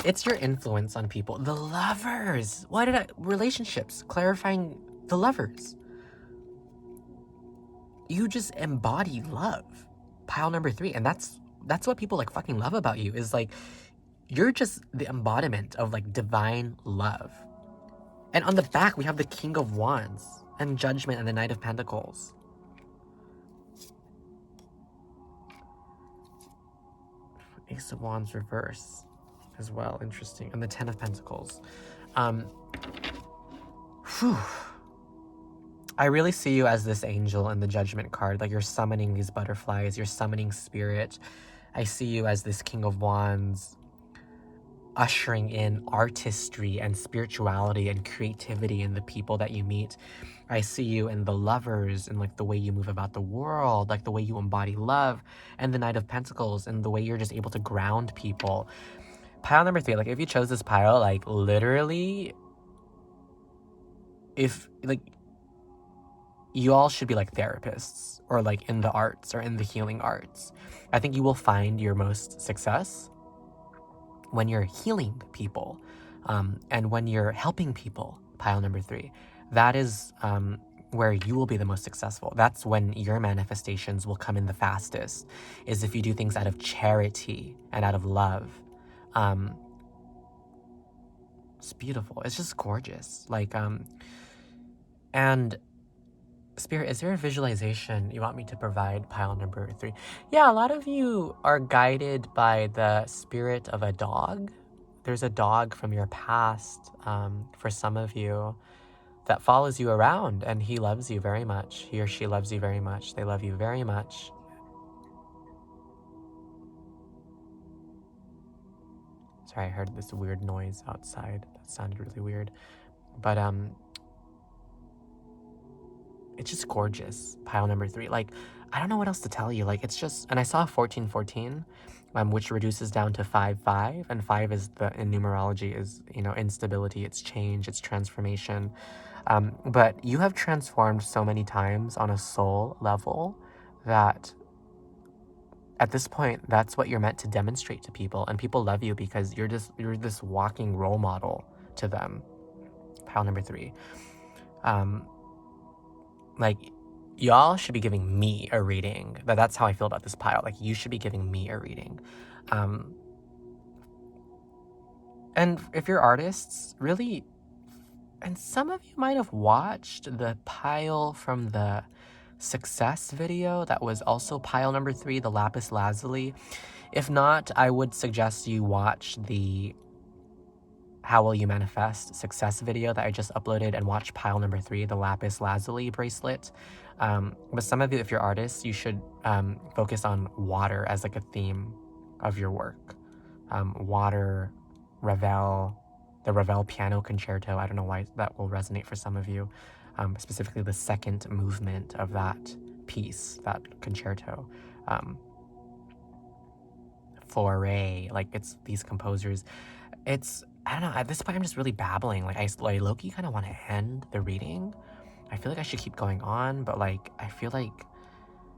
Speaker 1: It's your influence on people. The lovers. Relationships. Clarifying the lovers. You just embody love. Pile number 3. And that's what people like fucking love about you, is like, you're just the embodiment of like divine love. And on the back, we have the King of Wands and Judgment and the Knight of Pentacles. Ace of Wands reverse as well. Interesting. And the 10 of Pentacles. I really see you as this angel in the Judgment card. Like, you're summoning these butterflies. You're summoning spirit. I see you as this King of Wands, ushering in artistry and spirituality and creativity in the people that you meet. I see you in the lovers, and like the way you move about the world, like the way you embody love, and the Knight of Pentacles, and the way you're just able to ground people. Pile number 3, like, if you chose this pile, like, literally, if, like, you all should be like therapists, or like in the arts or in the healing arts. I think you will find your most success when you're healing people, and when you're helping people, pile number 3. That is where you will be the most successful. That's when your manifestations will come in the fastest, is if you do things out of charity and out of love. It's beautiful. It's just gorgeous. Like, and Spirit, is there a visualization you want me to provide, pile number 3? Yeah, a lot of you are guided by the spirit of a dog. There's a dog from your past, for some of you, that follows you around, and he loves you very much. He or she loves you very much. They love you very much. Sorry, I heard this weird noise outside. That sounded really weird. But, it's just gorgeous, pile number 3. Like, I don't know what else to tell you. Like, it's just, and I saw 1414, which reduces down to 5-5, and 5 is in numerology is, instability, it's change, it's transformation. But you have transformed so many times on a soul level that at this point, that's what you're meant to demonstrate to people, and people love you because you're this walking role model to them. Pile number 3. Like, y'all should be giving me a reading. That's how I feel about this pile. Like, you should be giving me a reading. And if you're artists, really, and some of you might have watched the pile from the success video that was also pile number 3, the lapis lazuli. If not, I would suggest you watch the How Will You Manifest success video that I just uploaded, and watch pile number 3, the lapis lazuli bracelet. But some of you, if you're artists, you should focus on water as like a theme of your work. Water, Ravel, the Ravel piano concerto. I don't know why that will resonate for some of you. Specifically the second movement of that piece, that concerto. Foray, like, it's these composers. I don't know, at this point I'm just really babbling. Like, I low-key kind of want to end the reading. I feel like I should keep going on, but like, I feel like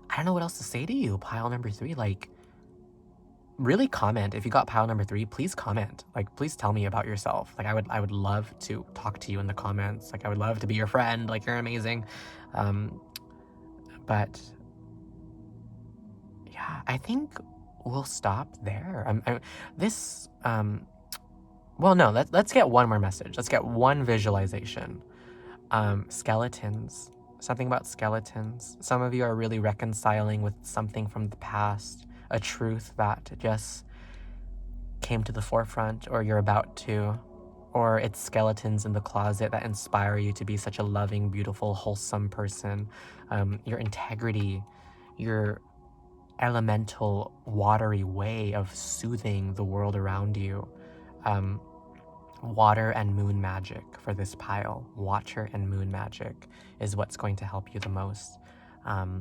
Speaker 1: I don't know what else to say to you, pile number 3. Like, really comment. If you got pile number 3, please comment. Like, please tell me about yourself. Like, I would love to talk to you in the comments. Like, I would love to be your friend. Like, you're amazing. But yeah, I think we'll stop there. Well, no, let's get one more message. Let's get one visualization. Skeletons. Something about skeletons. Some of you are really reconciling with something from the past, a truth that just came to the forefront, or you're about to, or it's skeletons in the closet that inspire you to be such a loving, beautiful, wholesome person. Your integrity, your elemental, watery way of soothing the world around you. Water and moon magic for this pile. Water and moon magic is what's going to help you the most. Yeah.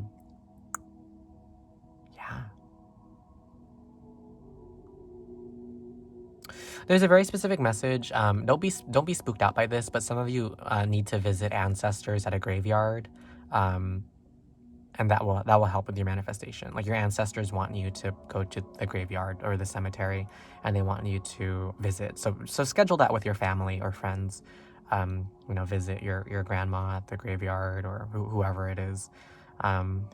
Speaker 1: There's a very specific message. Don't be spooked out by this, but some of you need to visit ancestors at a graveyard. And that will help with your manifestation. Like, your ancestors want you to go to the graveyard or the cemetery, and they want you to visit. So schedule that with your family or friends. Visit your grandma at the graveyard, or whoever it is,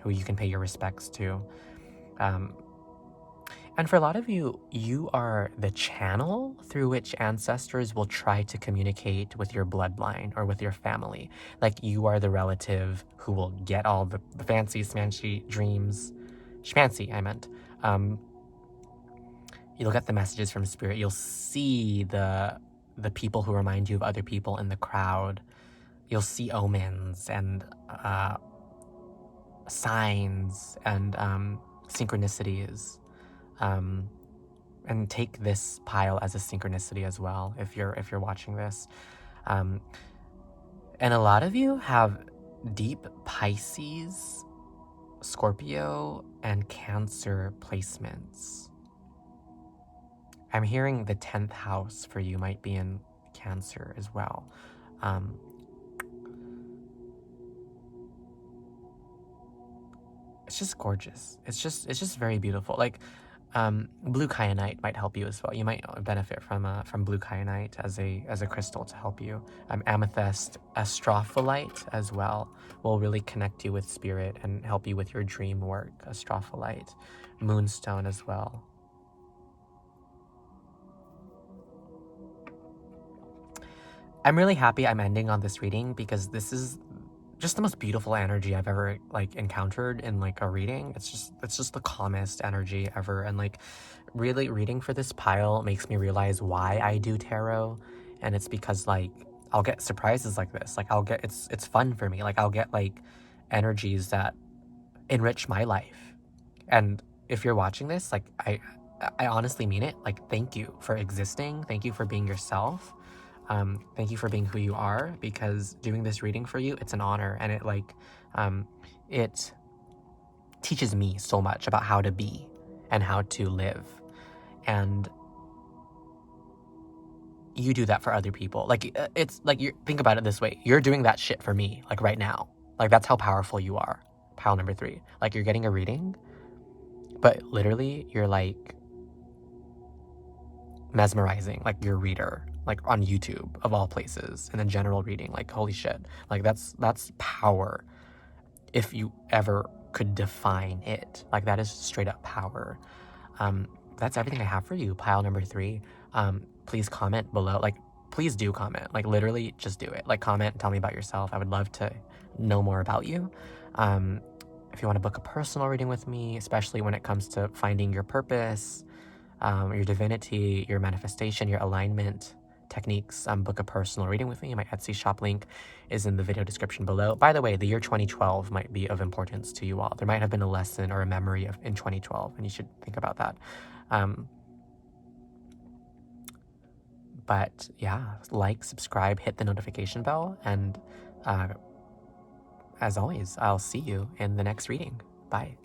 Speaker 1: who you can pay your respects to. And for a lot of you, you are the channel through which ancestors will try to communicate with your bloodline or with your family. Like, you are the relative who will get all the fancy, smancy dreams. Schmancy, I meant. You'll get the messages from spirit. You'll see the people who remind you of other people in the crowd. You'll see omens and signs and synchronicities. And take this pile as a synchronicity as well, if you're watching this. And a lot of you have deep Pisces, Scorpio, and Cancer placements. I'm hearing the 10th house for you might be in Cancer as well. It's just gorgeous. It's just very beautiful. Like, blue kyanite might help you as well. You might benefit from blue kyanite as a crystal to help you. Amethyst, astrophyllite as well will really connect you with spirit and help you with your dream work. Astrophyllite, moonstone as well. I'm really happy I'm ending on this reading, because this is just the most beautiful energy I've ever encountered in a reading. It's just the calmest energy ever, and really reading for this pile makes me realize why I do tarot. And it's because I'll get surprises like this. It's fun for me. I'll get energies that enrich my life. And if you're watching this, I honestly mean it. Thank you for existing. Thank you for being yourself. Thank you for being who you are, because doing this reading for you, it's an honor, and it teaches me so much about how to be and how to live. And you do that for other people. You think about it this way: you're doing that shit for me, right now. That's how powerful you are. Pile number 3. You're getting a reading, but literally you're mesmerizing your reader, on YouTube of all places, in a general reading. Holy shit, that's power. If you ever could define it, that is straight up power. That's everything I have for you, pile number 3. Please comment below. Please do comment. Literally just do it. Comment and tell me about yourself. I would love to know more about you. If you want to book a personal reading with me, especially when it comes to finding your purpose, your divinity, your manifestation, your alignment techniques, book a personal reading with me. My Etsy shop link is in the video description below. By the way, the year 2012 might be of importance to you all. There might have been a lesson or a memory in 2012, and you should think about that. But yeah, subscribe, hit the notification bell, and as always, I'll see you in the next reading. Bye.